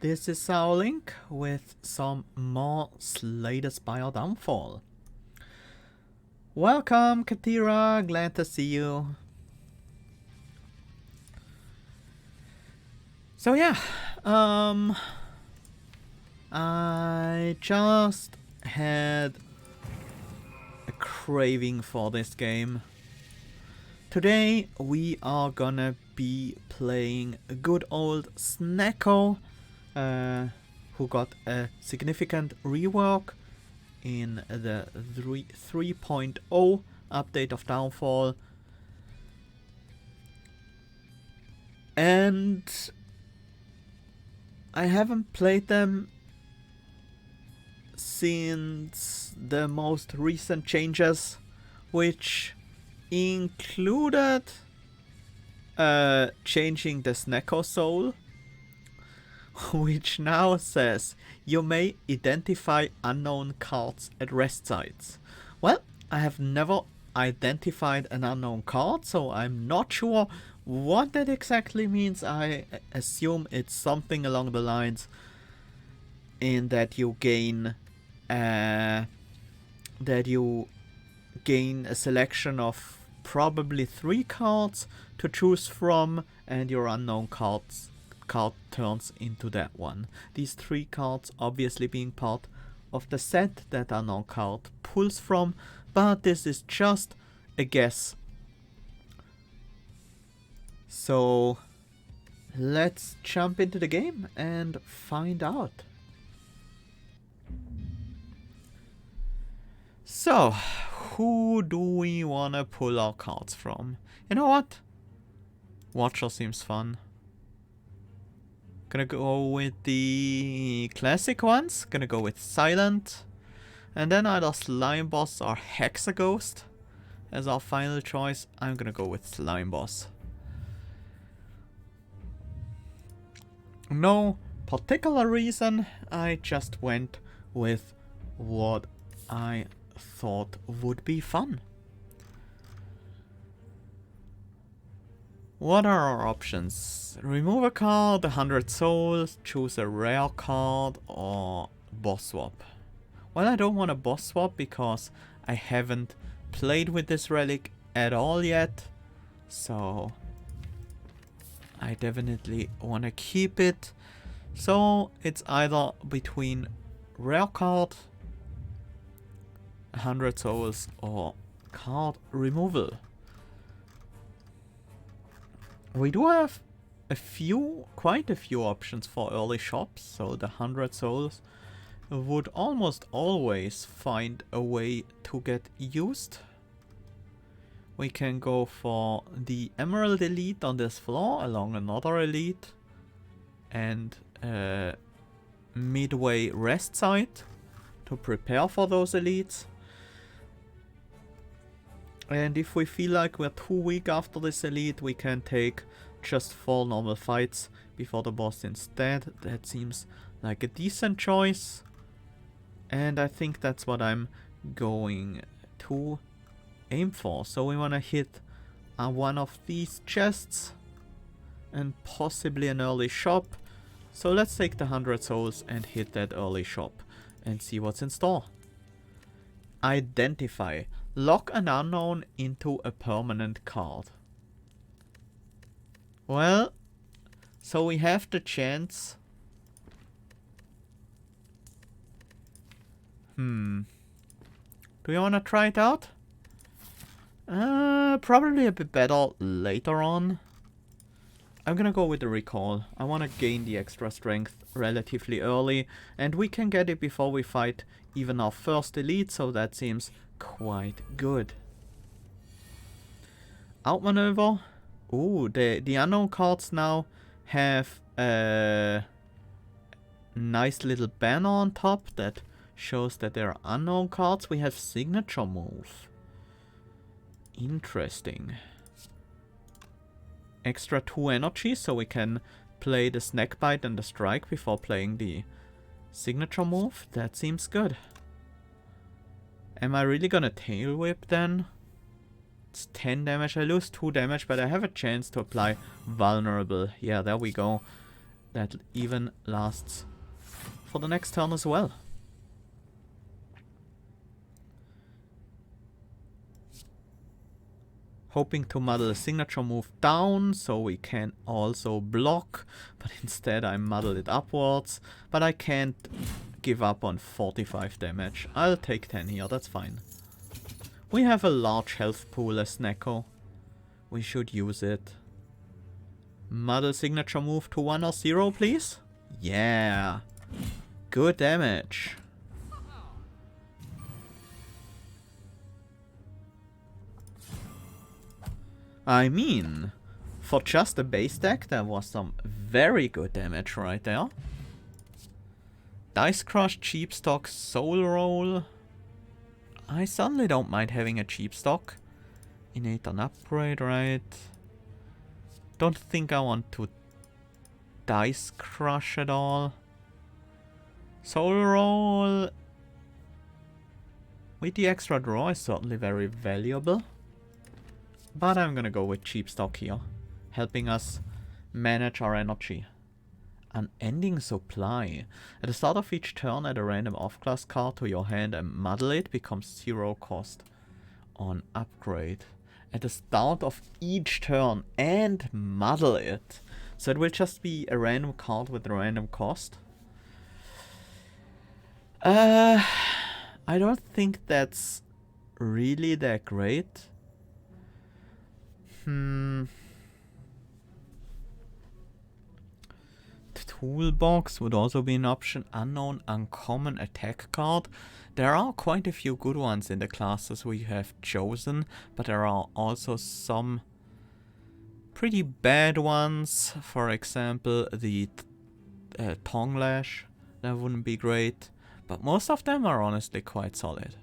This is our link with some more Slay the Spire Downfall. Welcome, Katira, glad to see you. So yeah, I just had a craving for this game. Today we are gonna be playing a good old Snecko, who got a significant rework in the 3.0 update of Downfall. And I haven't played them since the most recent changes, which included changing the Snecko soul, which now says you may identify unknown cards at rest sites. Well, I have never identified an unknown card, so I'm not sure what that exactly means. I assume it's something along the lines in that you gain a selection of probably 3 cards to choose from, and your unknown card turns into that one. These 3 cards obviously being part of the set that unknown card pulls from, but this is just a guess. So let's jump into the game and find out. So, who do we want to pull our cards from? You know what? Watcher seems fun. Gonna go with the classic ones. Gonna go with Silent. And then either Slime Boss or Hexaghost as our final choice. I'm gonna go with Slime Boss. No particular reason. I just went with what I thought would be fun. What are our options? Remove a card, 100 souls, choose a rare card, or boss swap. Well, I don't want a boss swap because I haven't played with this relic at all yet, so I definitely want to keep it. So it's either between rare card, 100 souls, or card removal. We do have quite a few options for early shops, so the 100 souls would almost always find a way to get used. We can go for the Emerald Elite on this floor along another Elite, and midway rest site to prepare for those Elites. And if we feel like we're too weak after this Elite, we can take just 4 normal fights before the boss instead. That seems like a decent choice. And I think that's what I'm going to aim for. So we want to hit one of these chests and possibly an early shop. So let's take the 100 souls and hit that early shop and see what's in store. Identify. Lock an unknown into a permanent card. Well, so we have the chance. Do you want to try it out? Probably a bit better later on. I'm gonna go with the recall. I want to gain the extra strength relatively early, and we can get it before we fight even our first elite, so that seems quite good. Outmaneuver. Ooh, the unknown cards now have a nice little banner on top that shows that they're unknown cards. We have signature move. Interesting. Extra 2 energy, so we can play the Snack Bite and the Strike before playing the signature move. That seems good. Am I really gonna Tail Whip then? It's 10 damage. I lose 2 damage, but I have a chance to apply Vulnerable. Yeah, there we go. that even lasts for the next turn as well. Hoping to muddle a signature move down so we can also block, but instead I muddle it upwards. But I can't give up on 45 damage. I'll take 10 here, that's fine. We have a large health pool as Snecko. We should use it. Muddle signature move to 1 or 0, please. Yeah. Good damage. I mean, for just a base deck, there was some very good damage right there. Dice Crush, Cheap Stock, Soul Roll. I certainly don't mind having a Cheap Stock. Innate an upgrade, right? Don't think I want to Dice Crush at all. Soul Roll with the extra draw is certainly very valuable. But I'm gonna go with Cheap Stock here, helping us manage our energy. Unending Supply. At the start of each turn, add a random off-class card to your hand and muddle it. Becomes 0 cost on upgrade. At the start of each turn and muddle it. So it will just be a random card with a random cost. I don't think that's really that great. Toolbox would also be an option. Unknown uncommon attack card. There are quite a few good ones in the classes we have chosen, but there are also some pretty bad ones. For example, the Tongue Lash. That wouldn't be great, but most of them are honestly quite solid.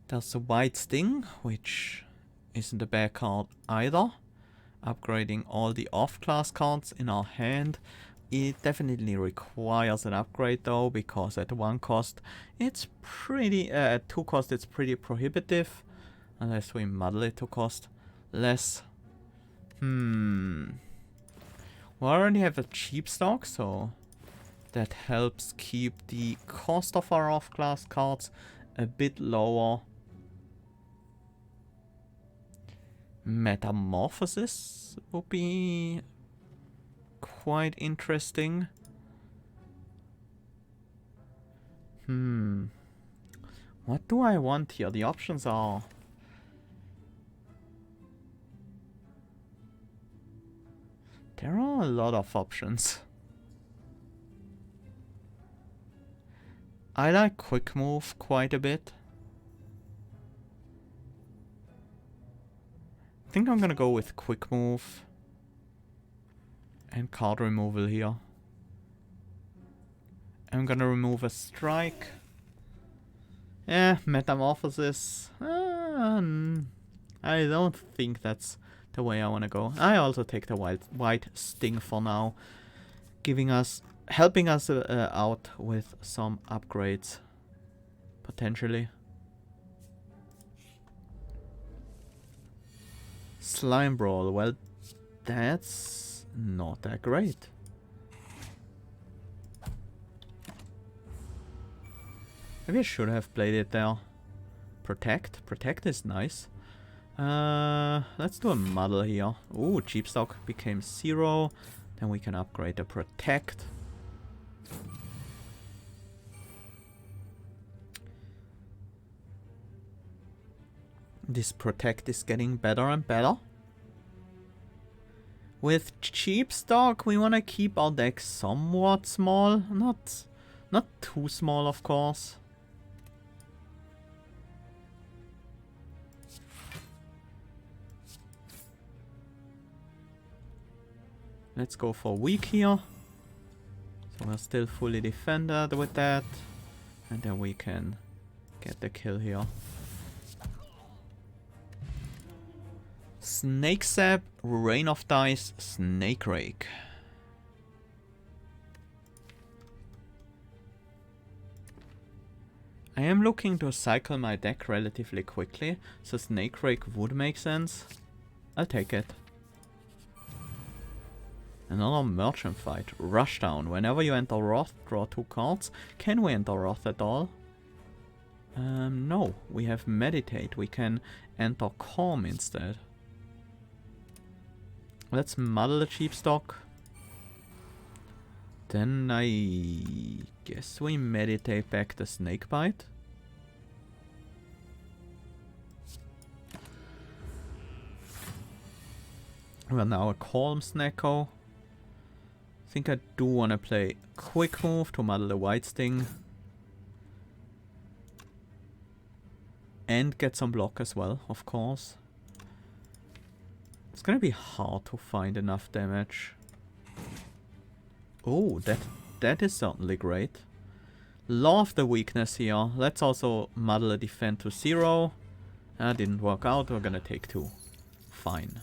There's a White Sting, which isn't a bad card either. Upgrading all the off-class cards in our hand. It definitely requires an upgrade though, because at 1 cost it's pretty, at 2 cost it's pretty prohibitive. Unless we muddle it to cost less. We already have a Cheap Stock, so that helps keep the cost of our off-class cards a bit lower. Metamorphosis would be quite interesting. What do I want here? The options are... there are a lot of options. I like Quick Move quite a bit. I think I'm gonna go with Quick Move and card removal here. I'm gonna remove a strike. Yeah, Metamorphosis. I don't think that's the way I wanna go. I also take the White Sting for now, helping us out with some upgrades potentially. Slime Brawl, well, that's not that great. Maybe I should have played it there. Protect? Protect is nice. Let's do a muddle here. Ooh, Cheap Stock became 0. Then we can upgrade the Protect. This Protect is getting better and better. With Cheap Stock, we want to keep our deck somewhat small. Not too small, of course. Let's go for weak here. So we're still fully defended with that. And then we can get the kill here. Snake Sap, Rain of Dice, Snake Rake. I am looking to cycle my deck relatively quickly, so Snake Rake would make sense. I'll take it. Another merchant fight. Rushdown. Whenever you enter Wrath, draw 2 cards. Can we enter Wrath at all? No. We have Meditate. We can enter Calm instead. Let's muddle the cheap stock. Then I guess we meditate back the Snakebite. We're now a calm Snecko. I think I do want to play quick move to muddle the white sting. And get some block as well, of course. It's gonna be hard to find enough damage. Oh, that is certainly great. Love the weakness here. Let's also muddle a defend to 0. Didn't work out. We're gonna take 2. Fine.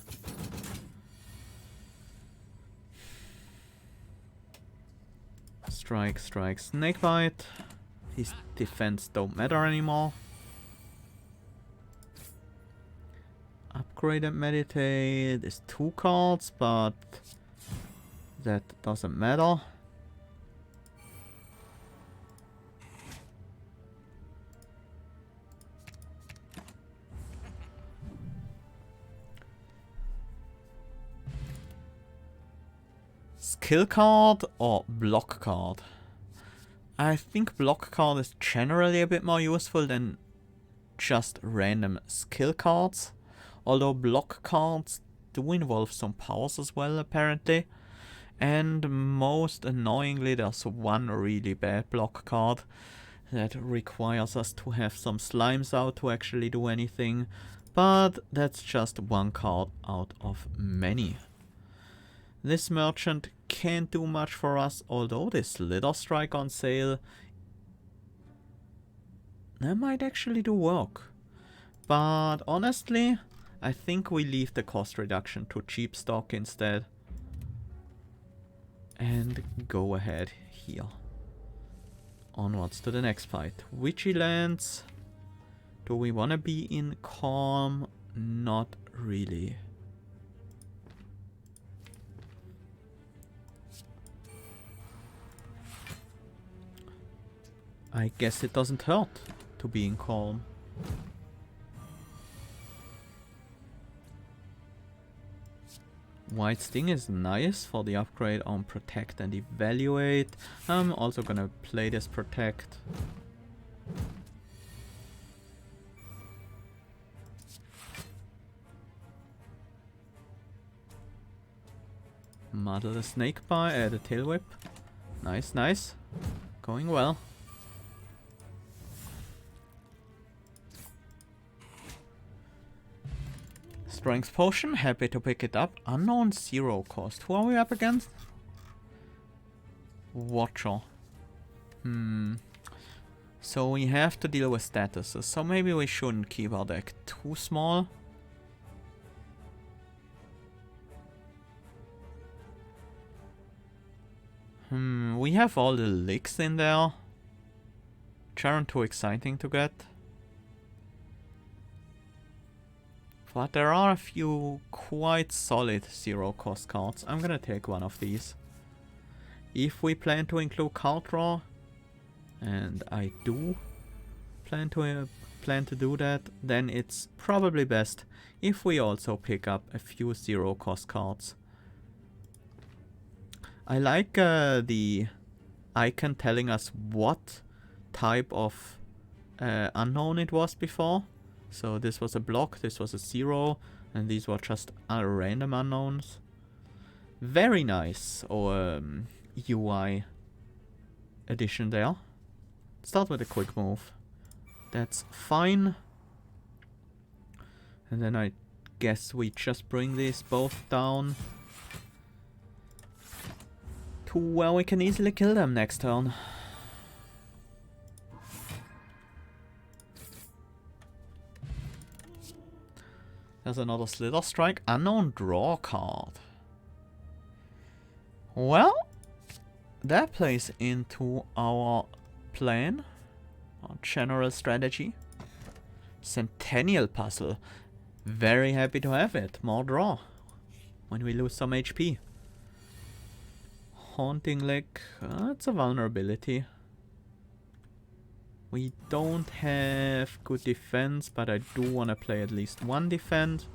Strike, strike, Snakebite. His defense don't matter anymore. Upgrade and meditate is 2 cards, but that doesn't matter. Skill card or block card? I think block card is generally a bit more useful than just random skill cards. Although block cards do involve some powers as well, apparently. And most annoyingly, there's one really bad block card that requires us to have some slimes out to actually do anything. But that's just one card out of many. This merchant can't do much for us, although this Slither Strike on sale, that might actually do work. But honestly, I think we leave the cost reduction to cheap stock instead. And go ahead here. Onwards to the next fight. Vigilance. Do we want to be in Calm? Not really. I guess it doesn't hurt to be in Calm. White Sting is nice for the upgrade on Protect and Evaluate. I'm also gonna play this Protect. Muddle the Snakebite, the Tail Whip. Nice, nice. Going well. Strength Potion, happy to pick it up. Unknown 0 cost. Who are we up against? Watcher. So we have to deal with statuses. So maybe we shouldn't keep our deck too small. We have all the licks in there. Which aren't too exciting to get. But there are a few quite solid 0 cost cards. I'm gonna take one of these. If we plan to include card draw, and I do plan to do that, then it's probably best if we also pick up a few 0 cost cards. I like the icon telling us what type of unknown it was before. So this was a block, this was a 0, and these were just random unknowns. Very nice, or UI addition there. Start with a quick move. That's fine. And then I guess we just bring these both down to where we can easily kill them next turn. There's another Slither Strike. Unknown draw card. Well, that plays into our plan. Our general strategy. Centennial Puzzle. Very happy to have it. More draw. When we lose some HP. Haunting Lick. It's a vulnerability. We don't have good defense, but I do want to play at least one defend.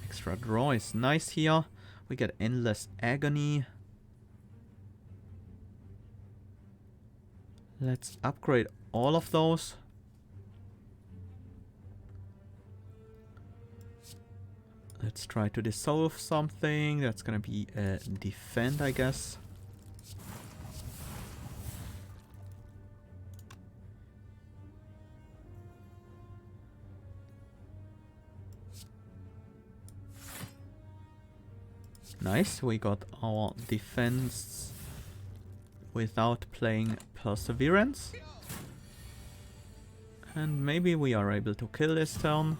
Extra draw is nice here. We get Endless Agony. Let's upgrade all of those. Let's try to dissolve something. That's gonna be a defend, I guess. Nice, we got our defense without playing Perseverance. And maybe we are able to kill this turn.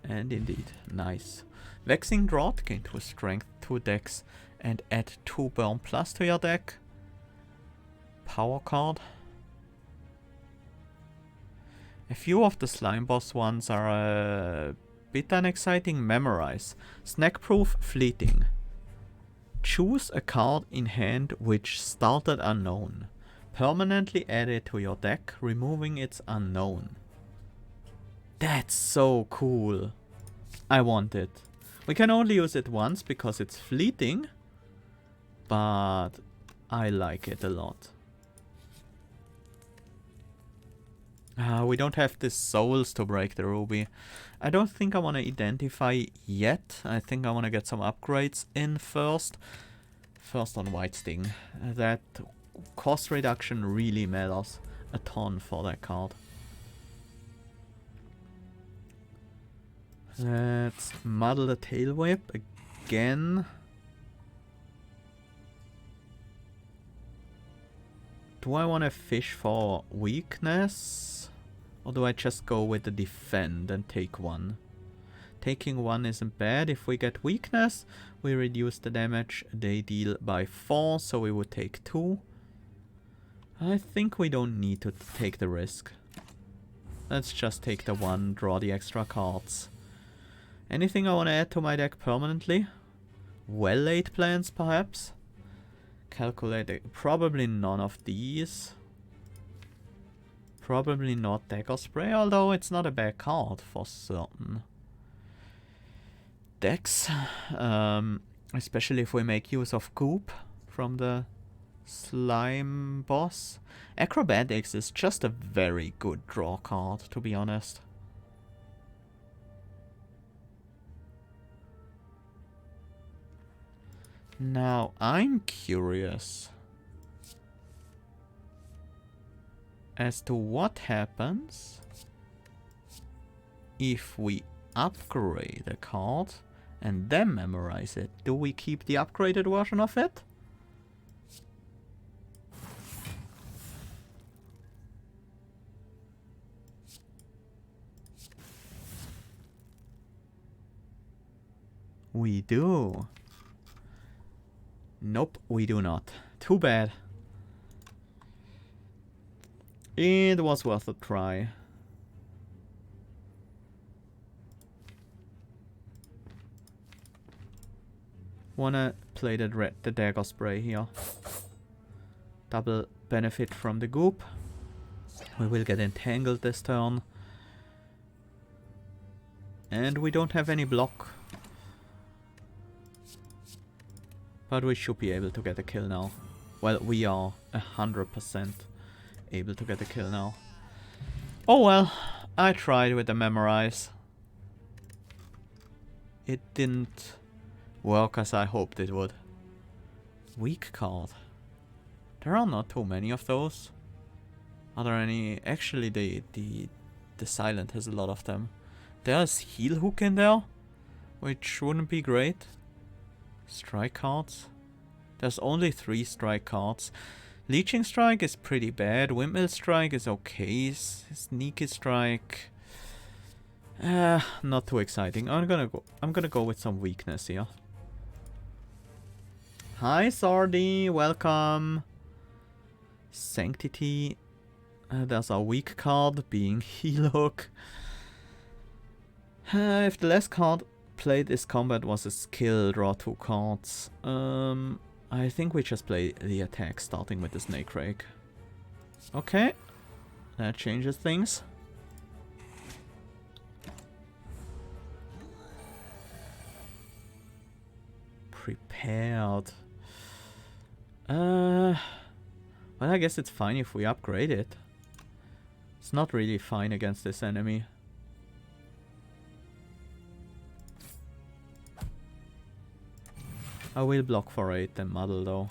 And indeed, nice. Vexing Drought, gain 2 strength, 2 dex, and add 2 burn plus to your deck. Power card. A few of the slime boss ones are a bit unexciting. Memorize. Snack proof, fleeting. Choose a card in hand which started unknown. Permanently add it to your deck, removing its unknown. That's so cool. I want it. We can only use it once because it's fleeting, but I like it a lot. We don't have the souls to break the ruby. I don't think I want to identify yet. I think I want to get some upgrades in first. First on White Sting. That cost reduction really matters a ton for that card. Let's muddle the tail whip again. Do I want to fish for weakness? Or do I just go with the defend and take 1? Taking 1 isn't bad. If we get weakness, we reduce the damage they deal by 4, so we would take 2. I think we don't need to take the risk. Let's just take the 1, draw the extra cards. Anything I want to add to my deck permanently? Well-laid plans, perhaps? Calculate. Probably none of these. Probably not Dagger Spray, although it's not a bad card for certain. Decks. Especially if we make use of Goop from the slime boss. Acrobatics is just a very good draw card, to be honest. Now, I'm curious as to what happens if we upgrade a card and then memorize it. Do we keep the upgraded version of it? We do. Nope, we do not. Too bad. It was worth a try. Wanna play the Dagger Spray here. Double benefit from the Goop. We will get entangled this turn. And we don't have any block. But we should be able to get a kill now. Well, we are 100% able to get a kill now. Oh well, I tried with the Memorize. It didn't work as I hoped it would. Weak card. There are not too many of those. Are there any? Actually, the Silent has a lot of them. There's Heal Hook in there, which wouldn't be great. Strike cards. There's only 3 strike cards. Leeching Strike is pretty bad. Windmill Strike is okay. Sneaky Strike. Not too exciting. I'm gonna go with some weakness here. Hi Sardi, welcome. Sanctity. There's our weak card being Heal Hook. If the last card play this combat was a skill, draw 2 cards. I think we just play the attack starting with the Snake Rake. Okay, that changes things. Prepared. Well, I guess it's fine if we upgrade it. It's not really fine against this enemy. I will block for 8 and muddle though.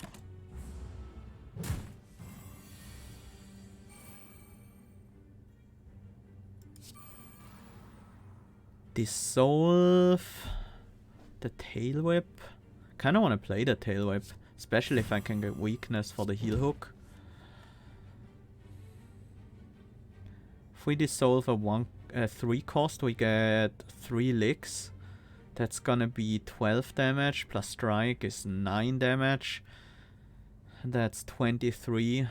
Dissolve the tail whip. Kinda wanna play the tail whip, especially if I can get weakness for the heal hook. If we dissolve a 3 cost, we get 3 licks. That's gonna be 12 damage, plus strike is 9 damage. That's 23.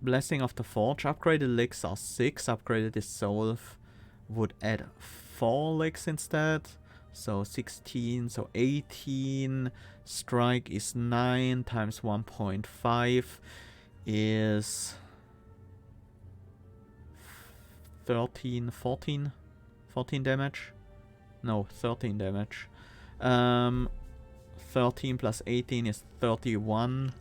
Blessing of the Forge. Upgraded licks are 6. Upgraded Dissolve would add 4 licks instead. So 16, so 18. Strike is 9 times 1.5 is 13, 14. 14 damage? No, 13 damage. 13 plus 18 is 31.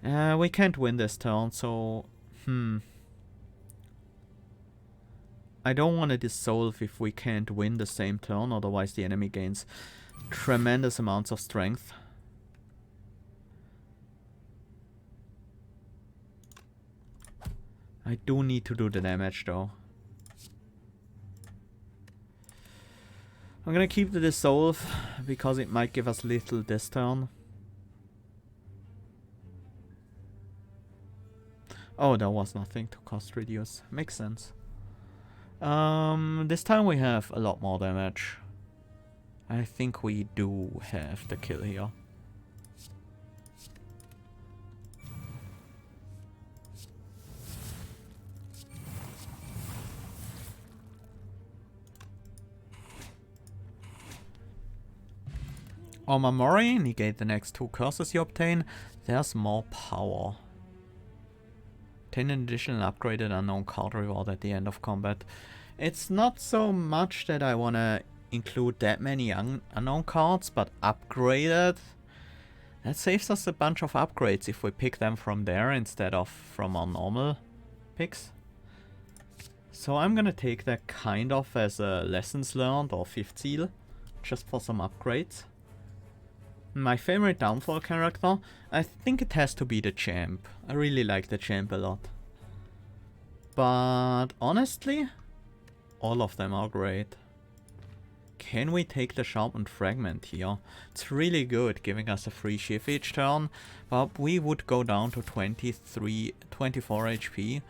We can't win this turn, so... I don't want to dissolve if we can't win the same turn, otherwise the enemy gains tremendous amounts of strength. I do need to do the damage though. I'm gonna keep the dissolve because it might give us little this turn. Oh, there was nothing to cost reduce. Makes sense. This time we have a lot more damage. I think we do have the kill here. Omamori, negate the next 2 curses you obtain. There's more power. 10 additional upgraded unknown card reward at the end of combat. It's not so much that I want to include that many unknown cards, but upgraded. That saves us a bunch of upgrades if we pick them from there instead of from our normal picks. So I'm gonna take that kind of as a lessons learned or 5th seal, just for some upgrades. My favorite downfall character, I think it has to be the champ. I really like the champ a lot. But honestly, all of them are great. Can we take the sharpened fragment here? It's really good, giving us a free shift each turn, but we would go down to 24 HP.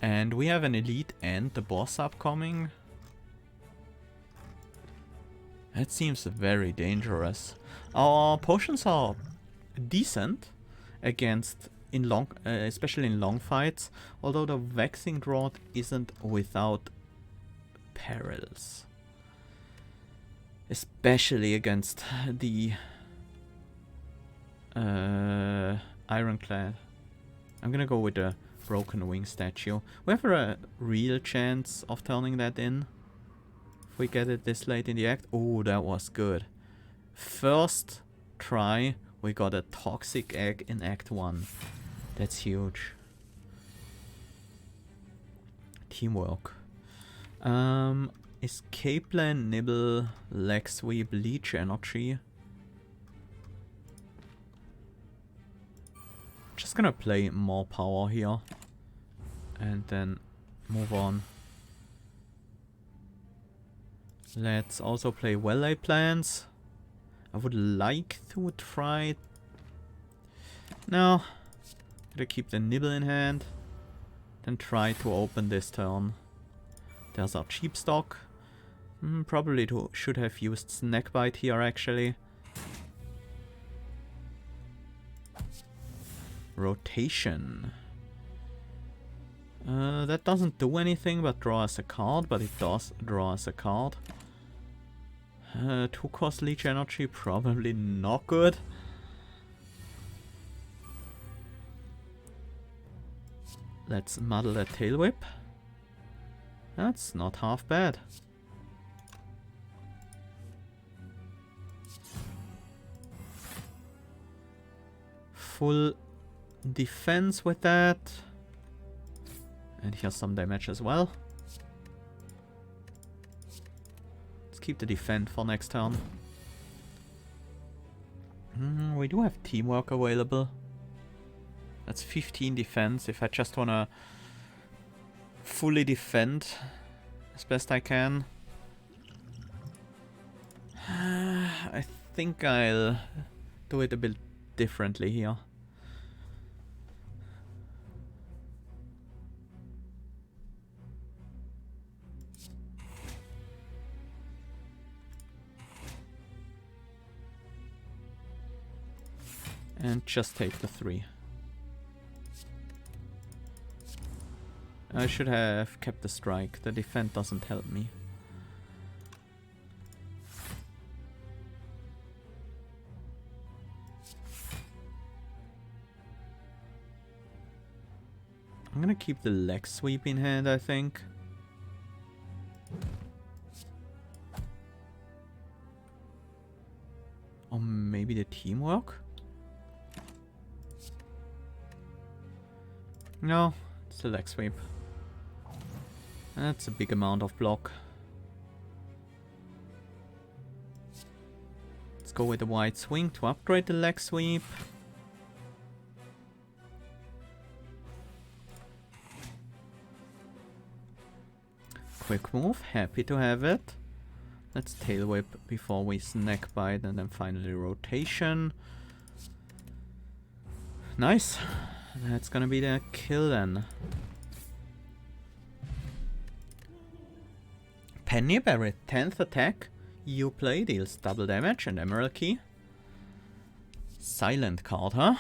And we have an elite and the boss upcoming. That seems very dangerous. Our potions are decent against especially in long fights, although the Waxing Draught isn't without perils. Especially against the Ironclad. I'm gonna go with the Broken Wing statue. We have a real chance of turning that in. If we get it this late in the act. Oh, that was good. First try, we got a toxic egg in Act 1. That's huge. Teamwork. Escape Plan, Nibble, Leg Sweep, Leech Energy. Just gonna play more power here. And then move on. Let's also play well-laid plans. I would like to try... No. Gotta keep the Nibble in hand. Then try to open this turn. There's our cheap stock. Probably should have used Snackbite here actually. Rotation. That doesn't do anything but draw us a card, but it does draw us a card. 2-cost leech energy, probably not good. Let's muddle that tail whip. That's not half bad. Full defense with that. And here's some damage as well. Let's keep the defend for next turn. We do have teamwork available. That's 15 defense if I just wanna fully defend as best I can. I think I'll do it a bit differently here. And just take the 3. I should have kept the strike. The defend doesn't help me. I'm gonna keep the leg sweep in hand, I think. Or maybe the teamwork? No, it's the leg sweep. That's a big amount of block. Let's go with the wide swing to upgrade the leg sweep. Quick move, happy to have it. Let's tail whip before we snack bite and then finally rotation. Nice. That's gonna be the kill then. Pennyberry, 10th attack. You play, deals double damage and emerald key. Silent card, huh?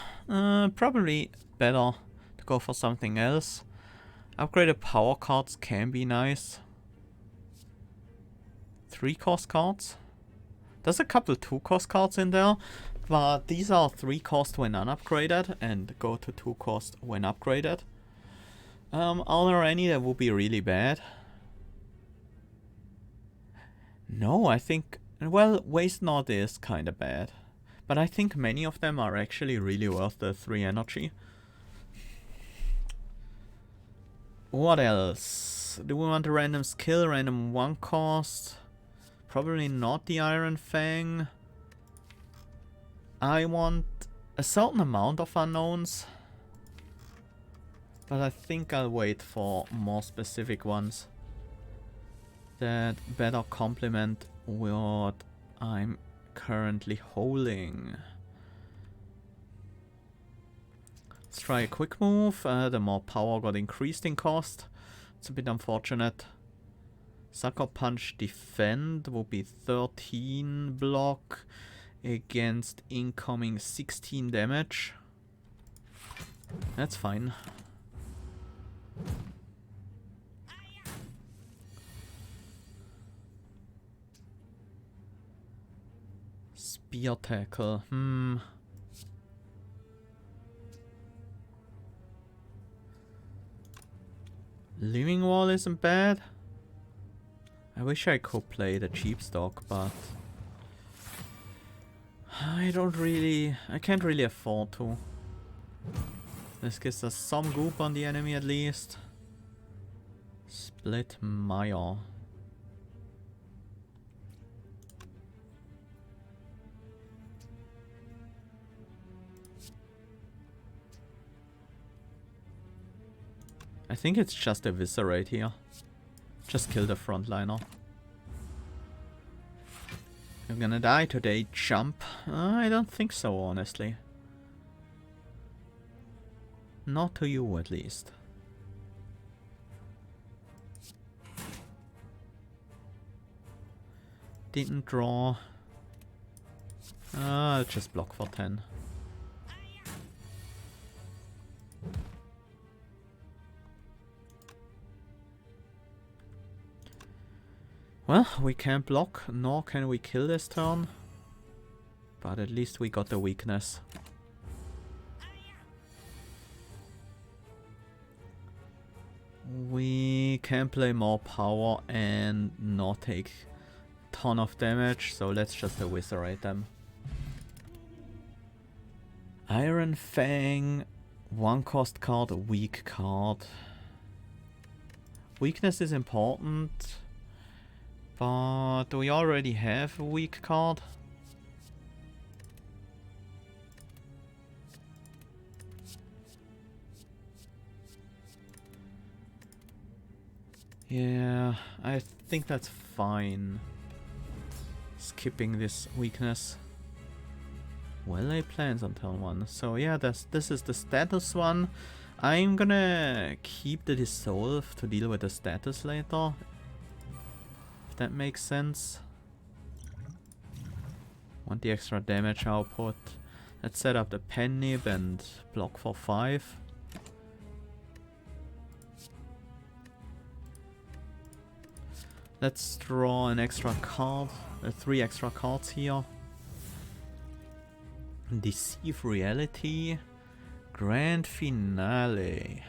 Probably better to go for something else. Upgraded power cards can be nice. 3-cost cards. There's a couple 2-cost cards in there, but these are 3-cost when unupgraded and go to 2-cost when upgraded. Are there any that would be really bad? No, I think... Well, Waste Not is kinda bad. But I think many of them are actually really worth the 3 energy. What else? Do we want a random skill, random 1-cost? Probably not the Iron Fang. I want a certain amount of unknowns. But I think I'll wait for more specific ones that better complement what I'm currently holding. Let's try a quick move. The more power got increased in cost. It's a bit unfortunate. Sucker Punch defend will be 13 block against incoming 16 damage. That's fine. Spear tackle. Living Wall isn't bad. I wish I could play the cheap stock, but I can't really afford to. This gives us some goop on the enemy at least. Split Mire. I think it's just Eviscerate here. Just kill the frontliner. You're gonna die today, chump. I don't think so, honestly. Not to you, at least. Didn't draw. I'll just block for 10. Well, we can't block, nor can we kill this turn. But at least we got the weakness. We can play more power and not take ton of damage, so let's just eviscerate them. Iron Fang, 1 cost card, a weak card. Weakness is important, but do we already have a weak card? Yeah, I think that's fine. Skipping this weakness. Well-laid plans on turn 1. So yeah, this is the status one. I'm gonna keep the Dissolve to deal with the status later. If that makes sense. Want the extra damage output. Let's set up the Pen Nib and block for 5. Let's draw an extra card, 3 extra cards here. Deceive Reality, Grand Finale.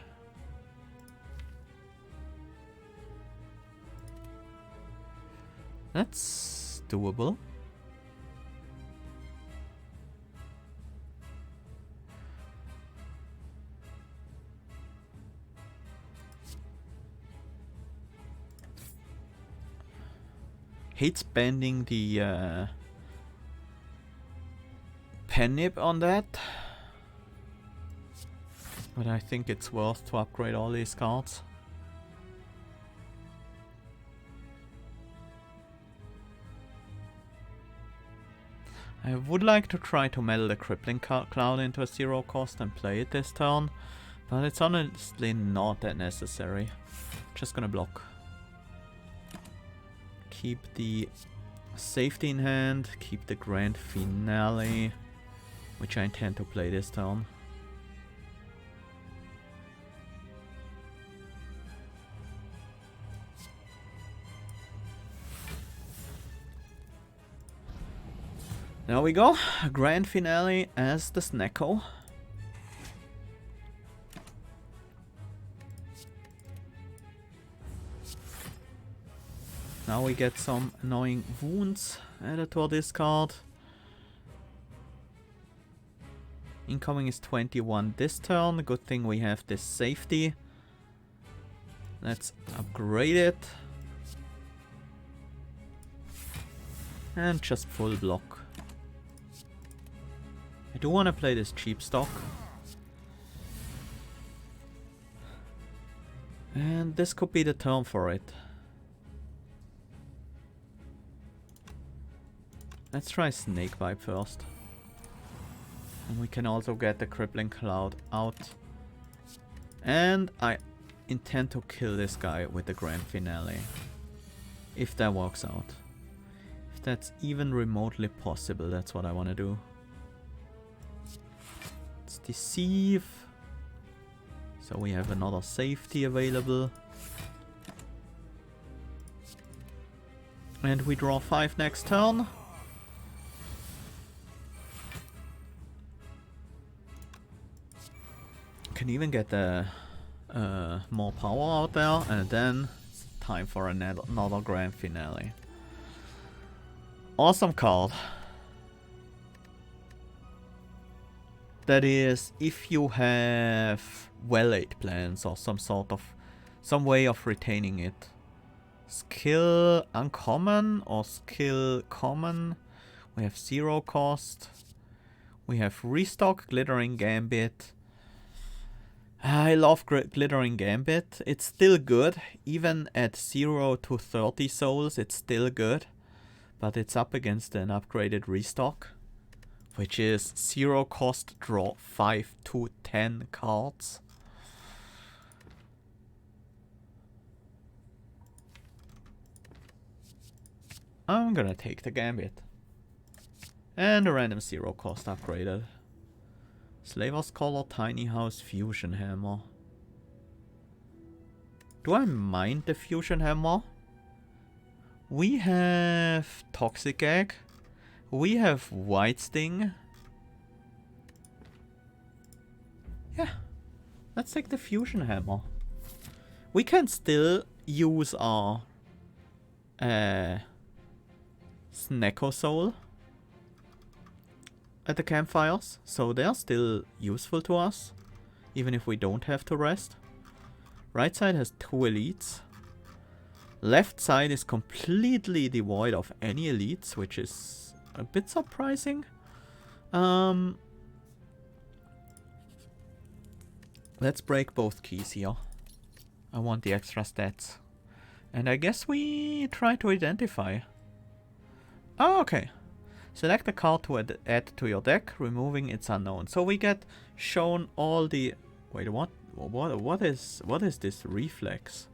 That's doable. Hate spending the Pen Nib on that, but I think it's worth to upgrade all these cards. I would like to try to meddle the Crippling Cloud into a 0 cost and play it this turn, but it's honestly not that necessary. Just gonna block. Keep the safety in hand, keep the Grand Finale, which I intend to play this turn. There we go, Grand Finale as the Snecko. Now we get some annoying wounds added to our discard. Incoming is 21 this turn. Good thing we have this safety. Let's upgrade it. And just full block. I do want to play this cheap stock. And this could be the turn for it. Let's try Snakebite first. And we can also get the Crippling Cloud out. And I intend to kill this guy with the Grand Finale. If that works out. If that's even remotely possible, that's what I want to do. Let's Deceive. So we have another safety available. And we draw 5 next turn. Can even get the more power out there, and then it's time for another Grand Finale. Awesome card. That is, if you have well-laid plans or some way of retaining it. Skill uncommon or skill common. We have 0 cost. We have restock, Glittering Gambit. I love Glittering Gambit. It's still good. Even at 0 to 30 souls, it's still good. But it's up against an upgraded restock, which is 0 cost, draw 5 to 10 cards. I'm gonna take the Gambit. And a random 0 cost upgraded. Slaver's Collar, Tiny House, Fusion Hammer. Do I mind the Fusion Hammer? We have Toxic Egg. We have White Sting. Yeah. Let's take the Fusion Hammer. We can still use our Snecko Soul at the campfires, so they're still useful to us, even if we don't have to rest. Right side has 2 elites. Left side is completely devoid of any elites, which is a bit surprising. Let's break both keys here. I want the extra stats. And I guess we try to identify. Oh, okay. Select a card to add to your deck, removing its unknown. So we get shown all the... Wait, what is this reflex?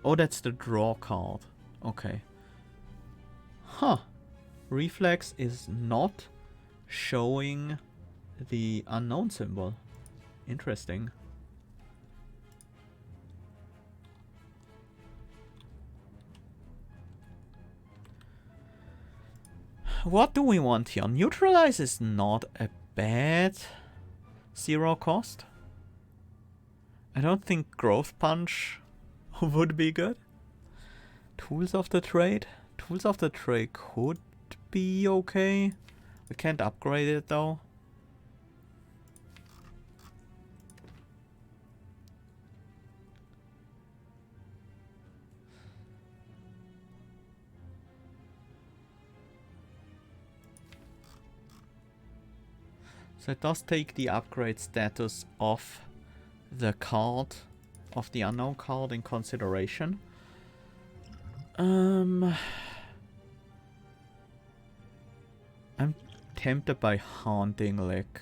Oh, that's the draw card. Okay. Huh. Reflex is not showing the unknown symbol. Interesting. What do we want here? Neutralize is not a bad 0 cost. I don't think Growth Punch would be good. Tools of the Trade. Tools of the Trade could be okay. We can't upgrade it though. So it does take the upgrade status of the card, of the unknown card in consideration. I'm tempted by Haunting Lick.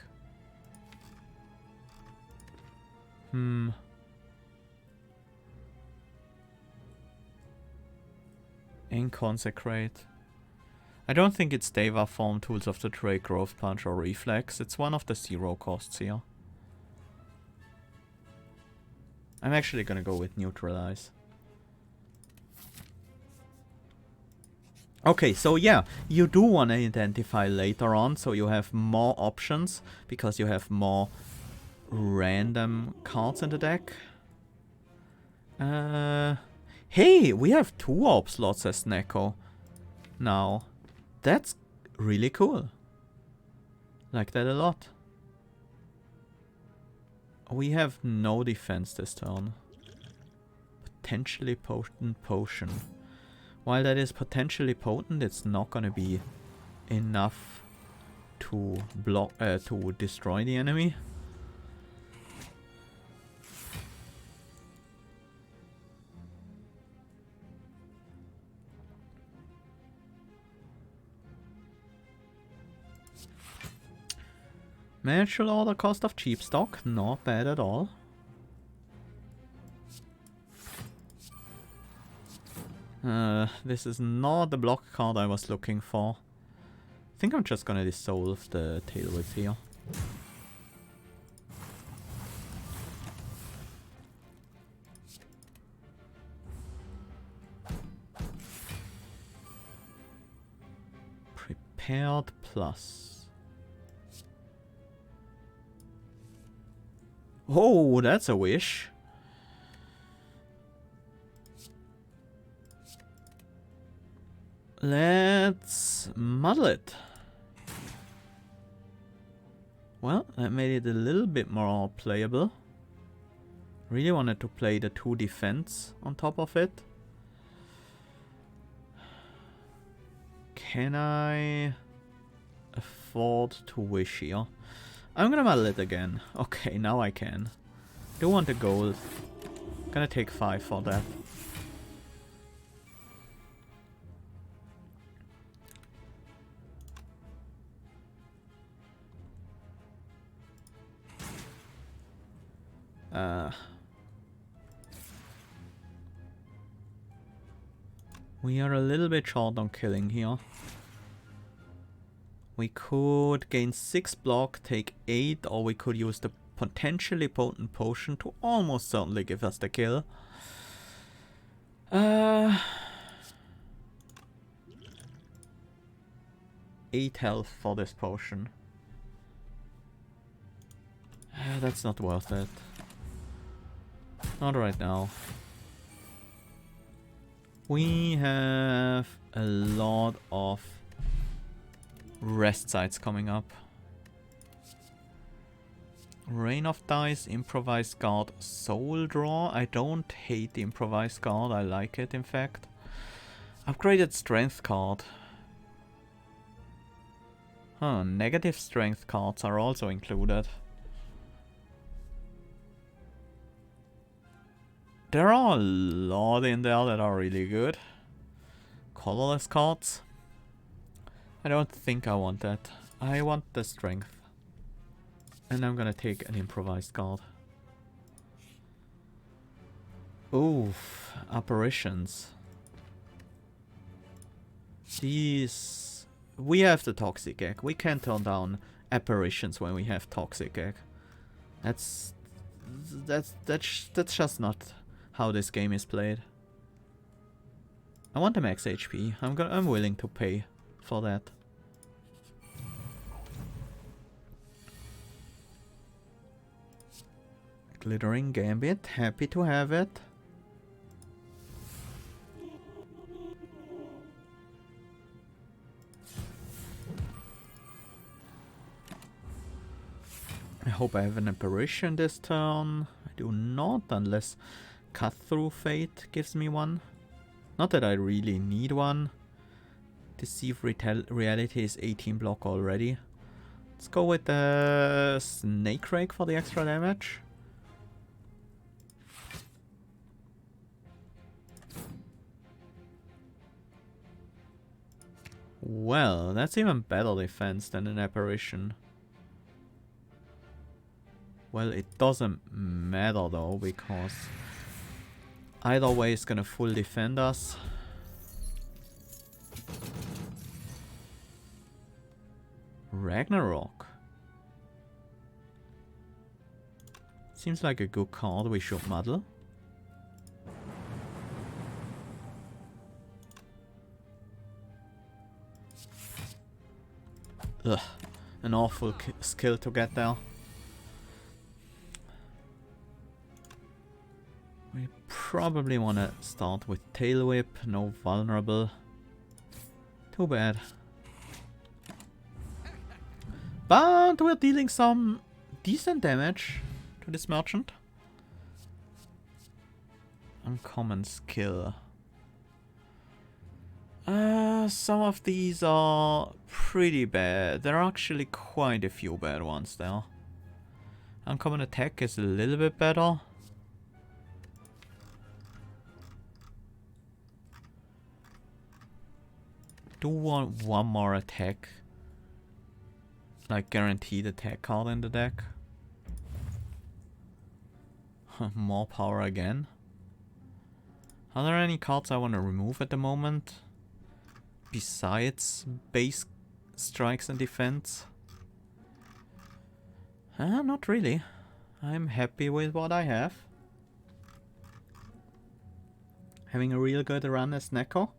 Inconsecrate. I don't think it's Deva Form, Tools of the Trade, Growth Punch, or Reflex. It's one of the 0 costs here. I'm actually gonna go with Neutralize. Okay, so yeah, you do want to identify later on, so you have more options, because you have more random cards in the deck. Hey, we have 2 orb slots as Snecko now. That's really cool. Like that a lot. We have no defense this turn. Potentially potent potion. While that is potentially potent, it's not gonna be enough to block to destroy the enemy. Managed order cost of cheap stock, not bad at all. This is not the block card I was looking for. I think I'm just gonna dissolve the tail whip here. Prepared plus. Oh, that's a wish. Let's muddle it. Well, that made it a little bit more playable. Really wanted to play the 2 defense on top of it. Can I afford to wish here? I'm gonna muddle it again. Okay, now I can. Do want the gold. Gonna take 5 for that. We are a little bit short on killing here. We could gain 6 block, take 8, or we could use the potentially potent potion to almost certainly give us the kill. Uh, 8 health for this potion. That's not worth it. Not right now. We have a lot of rest sites coming up. Rain of Dice, Improvised Guard, Soul Draw. I don't hate the Improvised Guard, I like it in fact. Upgraded Strength card. Huh, negative Strength cards are also included. There are a lot in there that are really good. Colorless cards. I don't think I want that. I want the Strength. And I'm gonna take an Improvised Guard. Oof, apparitions. These... We have the Toxic Egg. We can turn down apparitions when we have Toxic Egg. That's just not how this game is played. I want the max HP. I'm willing to pay for that. Glittering Gambit, happy to have it. I hope I have an apparition this turn. I do not, unless Cut Through Fate gives me one. Not that I really need one. Deceive Reality is 18 block already. Let's go with the Snake Rake for the extra damage. Well, that's even better defense than an apparition. Well, it doesn't matter though, because either way is gonna full defend us. Ragnarok. Seems like a good card we should muddle. Ugh, an awful skill to get there. We probably want to start with Tail Whip, no vulnerable. Too bad. But we're dealing some decent damage to this merchant. Uncommon skill. Some of these are pretty bad. There are actually quite a few bad ones there. Uncommon attack is a little bit better. Do want one more attack. Like guaranteed attack card in the deck. More power again. Are there any cards I want to remove at the moment? Besides base strikes and defense? Not really. I'm happy with what I have. Having a real good run as Snecko?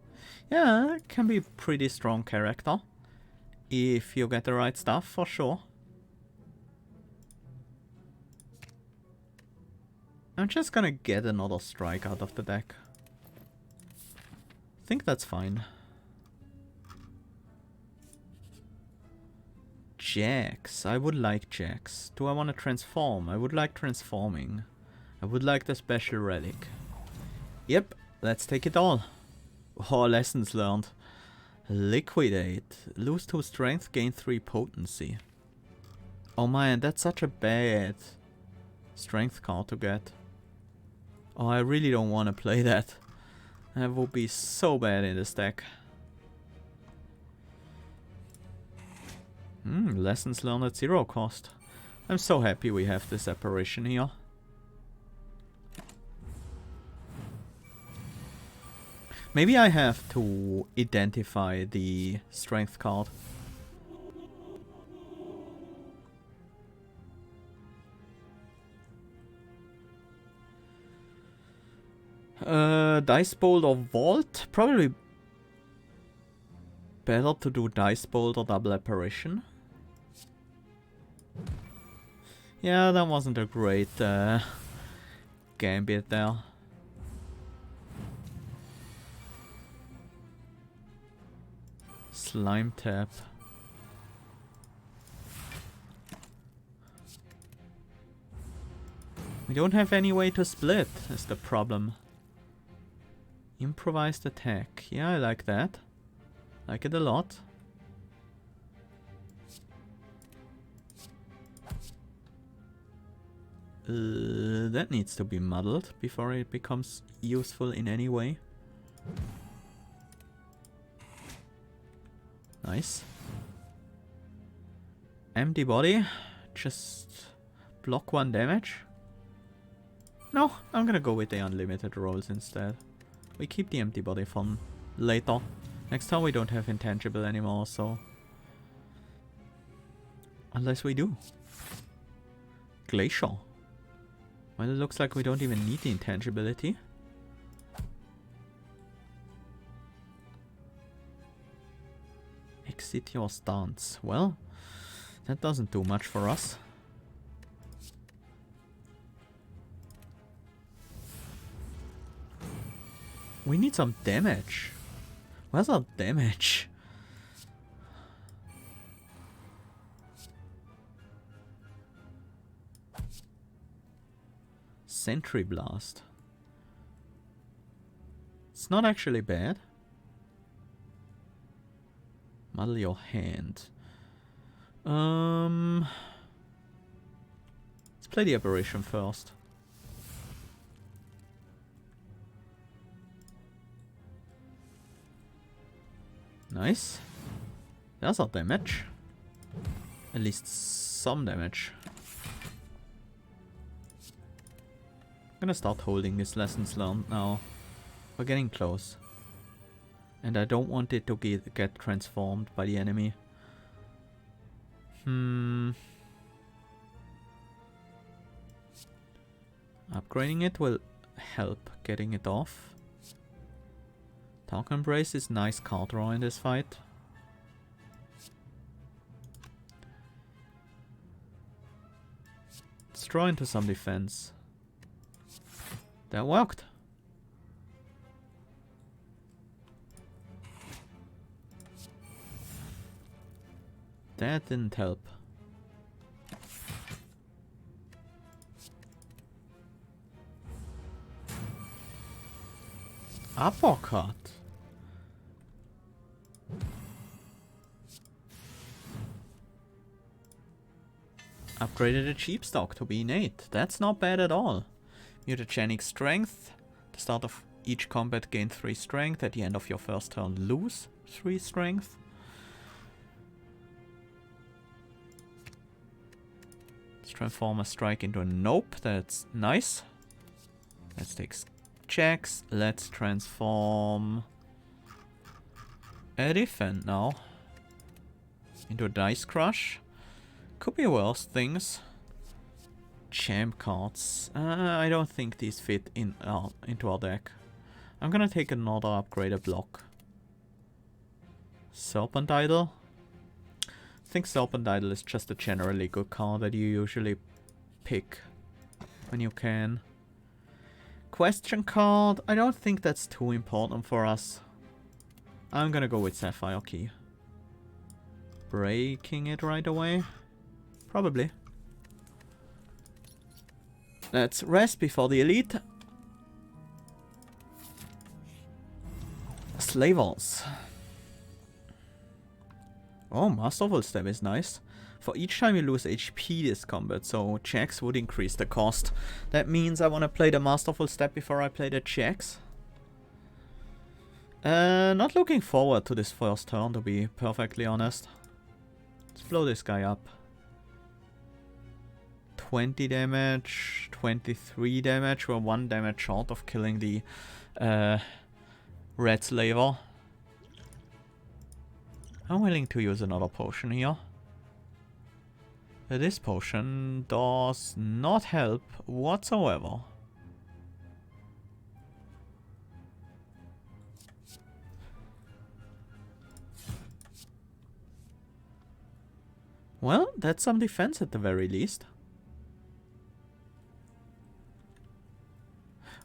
Yeah, it can be a pretty strong character. If you get the right stuff, for sure. I'm just gonna get another strike out of the deck. I think that's fine. Jax. I would like Jax. Do I want to transform? I would like transforming. I would like the special relic. Yep, let's take it all. Oh, lessons learned. Liquidate. Lose 2 strength, gain 3 potency. Oh man, that's such a bad strength card to get. Oh, I really don't want to play that. That would be so bad in this deck. Lessons learned at 0 cost. I'm so happy we have this apparition here. Maybe I have to identify the strength card. Dice Bolt or Vault? Probably better to do Dice Bolt or Double Apparition. Yeah, that wasn't a great gambit there. Slime tap. We don't have any way to split, is the problem. Improvised attack. Yeah, I like that. Like it a lot. That needs to be muddled before it becomes useful in any way. Nice. Empty body. Just block 1 damage. No, I'm gonna go with the unlimited rolls instead. We keep the empty body for later. Next time we don't have intangible anymore, so... Unless we do. Glacier. Well, it looks like we don't even need the intangibility. Exit your stance. Well, that doesn't do much for us. We need some damage. Where's our damage? Sentry Blast. It's not actually bad. Muddle your hand. Let's play the Aberration first. Nice. There's our damage. At least some damage. I'm gonna start holding these lessons learned now. We're getting close. And I don't want it to get transformed by the enemy. Upgrading it will help getting it off. Talk Embrace is nice card draw in this fight. Let's draw into some defense. That worked. That didn't help. Uppercut. Upgraded a cheap stock to be innate. That's not bad at all. Mutagenic Strength. At the start of each combat gain 3 strength. At the end of your first turn lose 3 strength. Let's transform a strike into a nope. That's nice. Let's take checks. Let's transform a defend now into a Dice Crush. Could be worse things. Champ cards. I don't think these fit in into our deck. I'm gonna take another upgraded block. Serpent Idol. I think Serpent Idol is just a generally good card that you usually pick when you can. Question card. I don't think that's too important for us. I'm gonna go with Sapphire Key. Breaking it right away. Probably. Let's rest before the elite. Slavers. Oh, Masterful Step is nice. For each time you lose HP this combat, so checks would increase the cost. That means I want to play the Masterful Step before I play the checks. Not looking forward to this first turn, to be perfectly honest. Let's blow this guy up. 20 damage, 23 damage. We're 1 damage short of killing the Red Slaver. I'm willing to use another potion here. This potion does not help whatsoever. Well, that's some defense at the very least.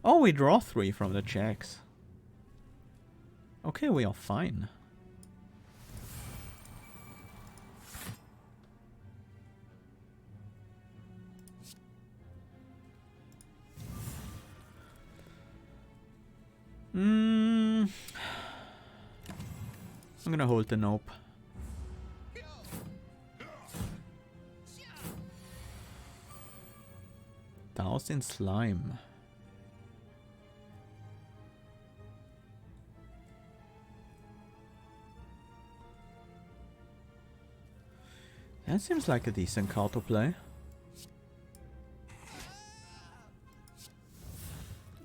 Oh, we draw 3 from the checks. Okay, we are fine. I'm gonna hold the nope. Doused in slime. That seems like a decent card to play.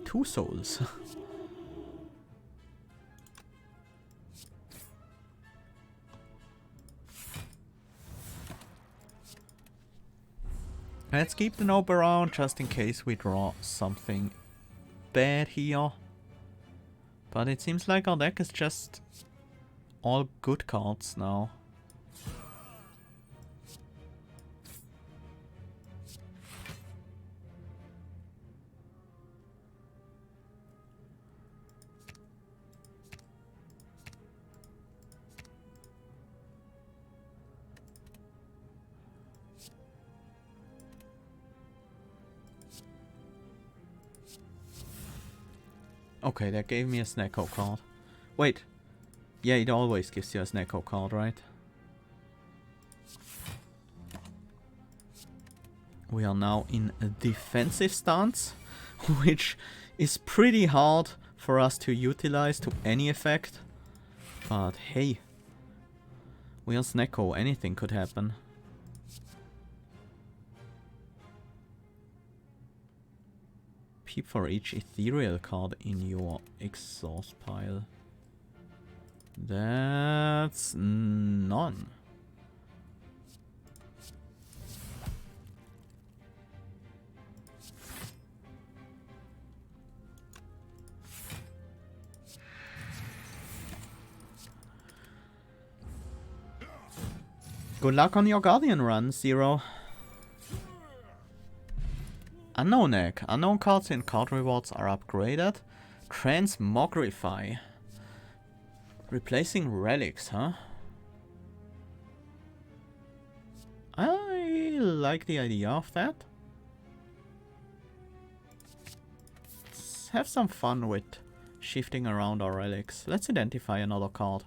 2 souls. Let's keep the nope around just in case we draw something bad here. But it seems like our deck is just all good cards now. Okay, that gave me a Snecko card. Wait. Yeah, it always gives you a Snecko card, right? We are now in a defensive stance, which is pretty hard for us to utilize to any effect. But hey, we are Snecko, anything could happen. Peep for each ethereal card in your exhaust pile. That's none. Good luck on your Guardian run, Zero. Unknown egg. Unknown cards in card rewards are upgraded. Transmogrify. Replacing relics, huh? I like the idea of that. Let's have some fun with shifting around our relics. Let's identify another card.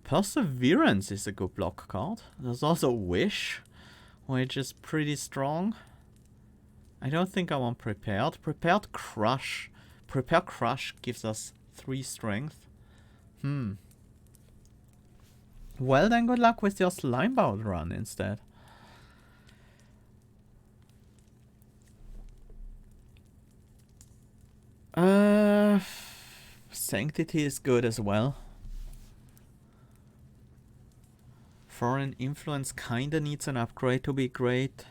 Perseverance is a good block card. There's also Wish, which is pretty strong. I don't think I want Prepared. Prepared Crush. Prepared Crush gives us 3 strength. Well then, good luck with your Slimebound run instead. Sanctity is good as well. Foreign Influence kinda needs an upgrade to be great.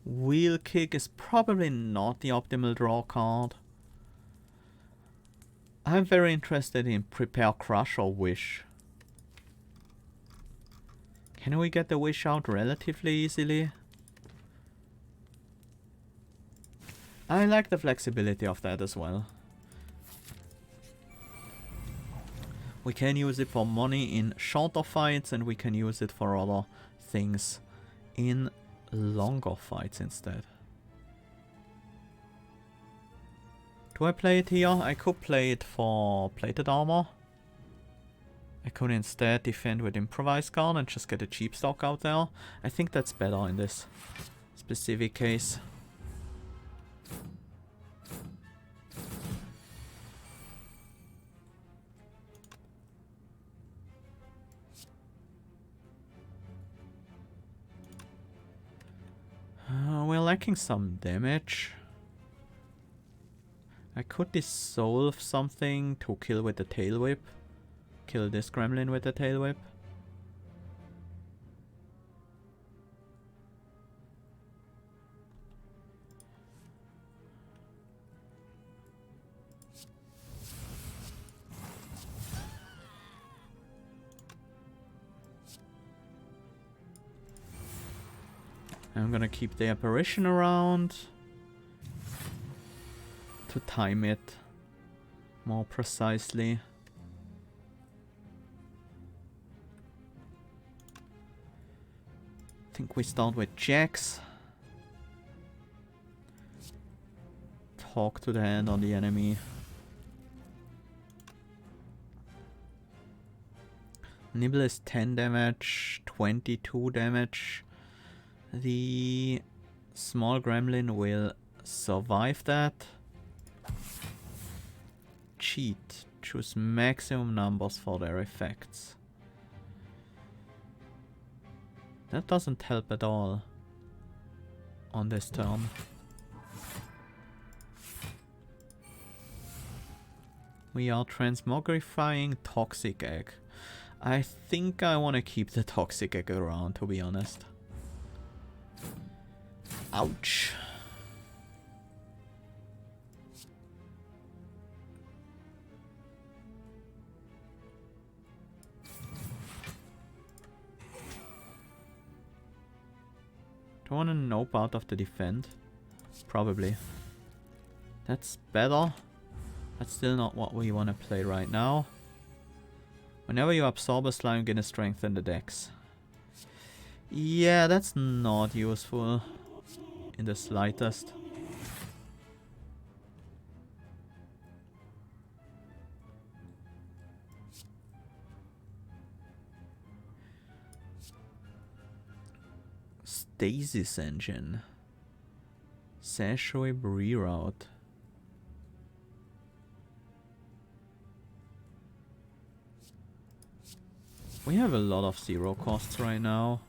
Wheel Kick is probably not the optimal draw card. I'm very interested in Prepare Crush or Wish. Can we get the Wish out relatively easily? I like the flexibility of that as well. We can use it for money in shorter fights, and we can use it for other things in longer fights instead. Do I play it here? I could play it for plated armor. I could instead defend with Improvised Guard and just get a cheap stock out there. I think that's better in this specific case. We're lacking some damage. I could dissolve something to kill with the Tail Whip. Kill this gremlin with the Tail Whip. I'm gonna keep the apparition around to time it more precisely. I think we start with Jax. Talk to the hand on the enemy. Nibble is 10 damage, 22 damage. The small gremlin will survive that. Cheat. Choose maximum numbers for their effects. That doesn't help at all on this turn. We are transmogrifying Toxic Egg. I think I want to keep the Toxic Egg around, to be honest. Ouch. Do I want to nope out of the defend? Probably. That's better. That's still not what we want to play right now. Whenever you absorb a slime, gain a strengthen the dex. Yeah, that's not useful in the slightest. Stasis engine. Sashway reroute. We have a lot of 0 costs right now.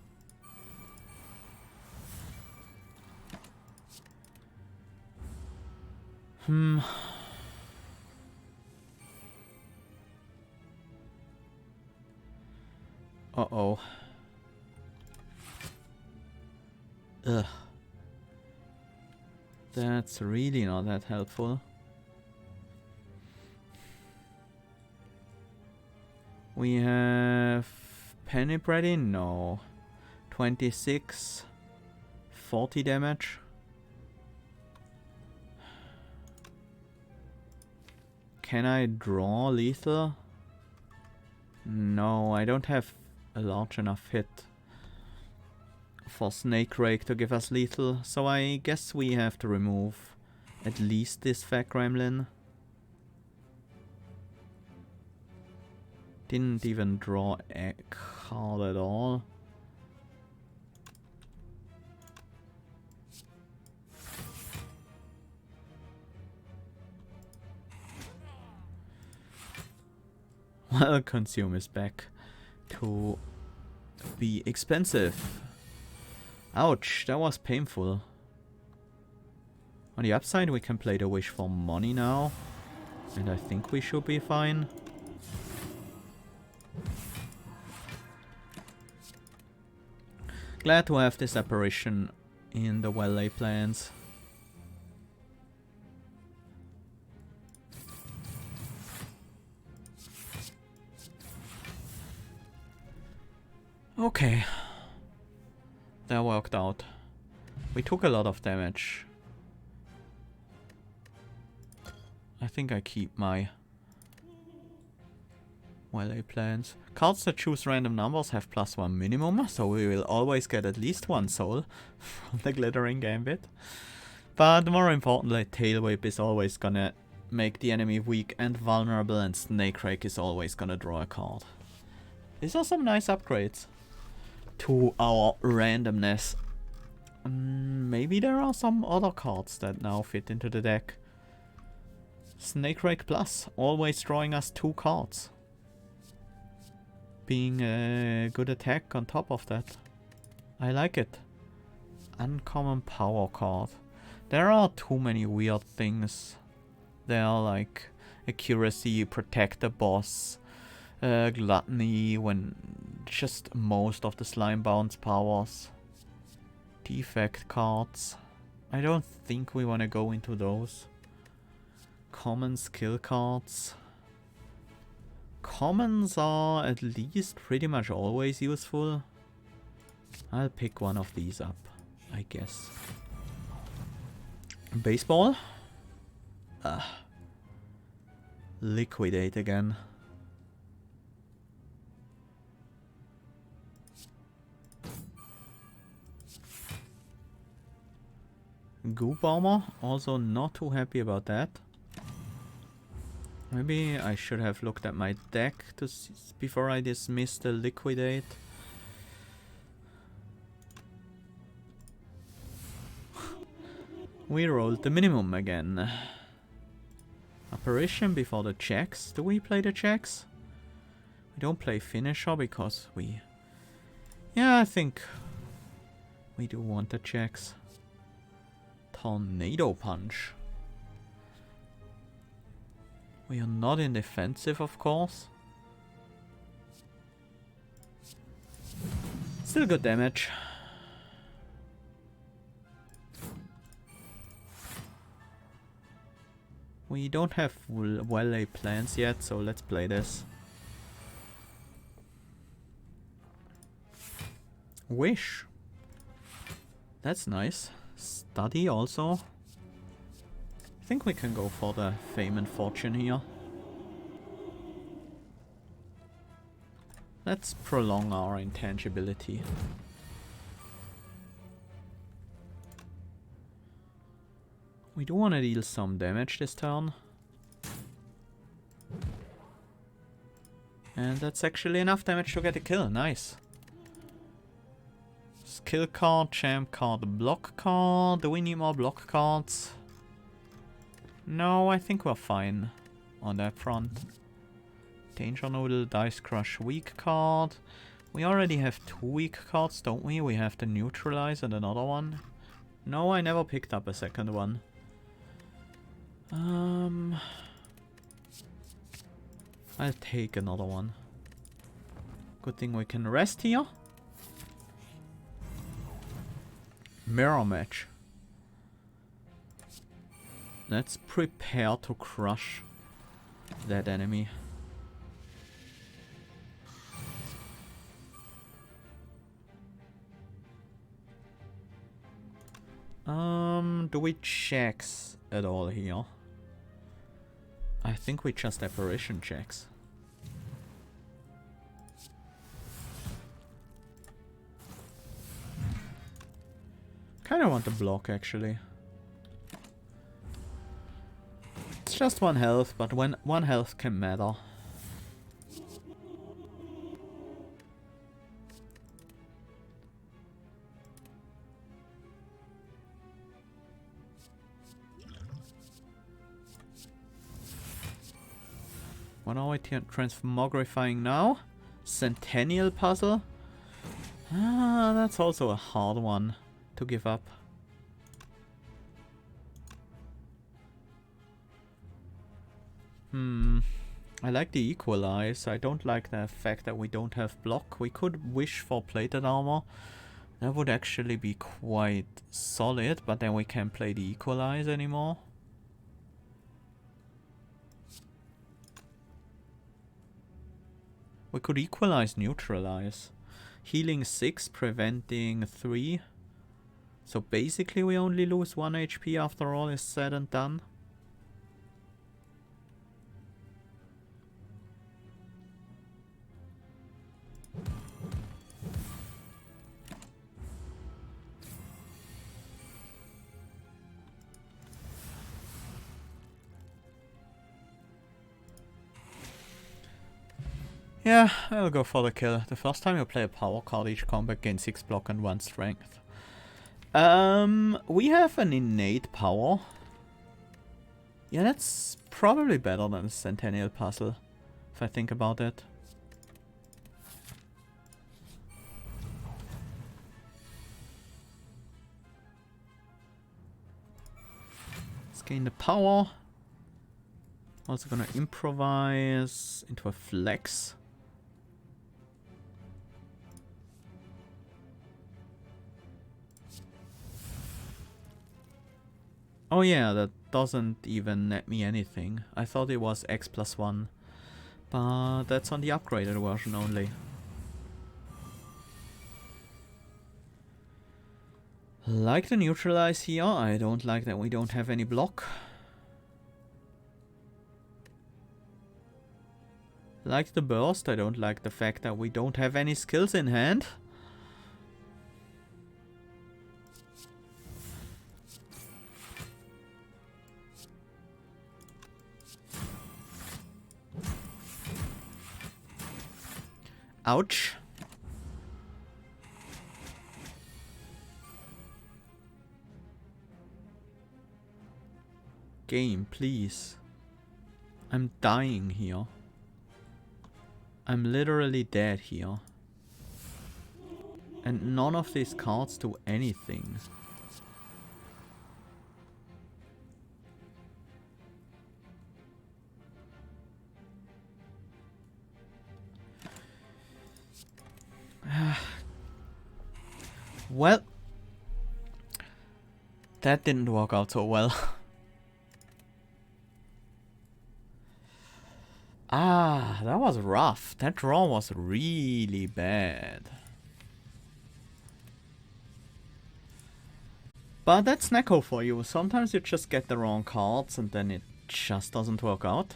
Uh-oh. Ugh. That's really not that helpful. We have Penny Brady? No. 26. 40 damage. Can I draw lethal? No, I don't have a large enough hit for Snake Rake to give us lethal, so I guess we have to remove at least this fat gremlin. Didn't even draw a card at all. Well, consume is back to be expensive. Ouch, that was painful. On the upside, we can play the Wish for Money now. And I think we should be fine. Glad to have this apparition in the well-laid plans. Okay. That worked out. We took a lot of damage. I think I keep my well-laid plans. Cards that choose random numbers have +1 minimum, so we will always get at least 1 soul from the Glittering Gambit. But more importantly, Tail Whip is always gonna make the enemy weak and vulnerable, and Snake Rake is always gonna draw a card. These are some nice upgrades to our randomness. Maybe there are some other cards that now fit into the deck. Snake Rake Plus, always drawing us 2 cards. Being a good attack on top of that. I like it. Uncommon power card. There are too many weird things. There are like accuracy, protect the boss, gluttony when just most of the slime bounce powers. Defect cards. I don't think we want to go into those. Common skill cards. Commons are at least pretty much always useful. I'll pick one of these up. I guess. Baseball? Liquidate again. Goop Bomber, also not too happy about that. Maybe I should have looked at my deck to see before I dismiss the liquidate. We rolled the minimum again. Apparition before the checks. Do we play the checks? We don't play finisher because we... Yeah, I think we do want the checks. Tornado Punch. We are not in defensive, of course. Still good damage. We don't have well-laid plans yet, so let's play this. Wish. That's nice. Study also. I think we can go for the fame and fortune here. Let's prolong our intangibility. We do want to deal some damage this turn. And that's actually enough damage to get a kill. Nice. Skill card, champ card, block card. Do we need more block cards? No, I think we're fine on that front. Danger Noodle, Dice Crush, weak card. We already have 2 weak cards, don't we? We have the Neutralize and another one. No, I never picked up a second one. I'll take another one. Good thing we can rest here. Mirror match. Let's prepare to crush that enemy. Do we checks at all here? I think we just apparition checks. Kinda want to block actually. It's just 1 health, but when 1 health can matter. What are we transmogrifying now? Centennial puzzle? Ah, that's also a hard one to give up. I like the equalize. I don't like the fact that we don't have block. We could wish for plated armor. That would actually be quite solid, but then we can't play the equalize anymore. We could equalize, neutralize. Healing 6, preventing 3. So basically we only lose 1 HP after all is said and done. Yeah, I'll go for the kill. The first time you play a power card, each combat gains 6 block and 1 strength. We have an innate power. Yeah, that's probably better than the Centennial puzzle, if I think about it. Let's gain the power. Also gonna improvise into a flex. Oh yeah, that doesn't even net me anything. I thought it was X plus 1. But that's on the upgraded version only. Like the neutralize here. I don't like that we don't have any block. Like the burst. I don't like the fact that we don't have any skills in hand. Ouch. Game, please. I'm dying here. I'm literally dead here. And none of these cards do anything. Well, that didn't work out so well. Ah, that was rough. That draw was really bad. But that's Snecko for you. Sometimes you just get the wrong cards and then it just doesn't work out.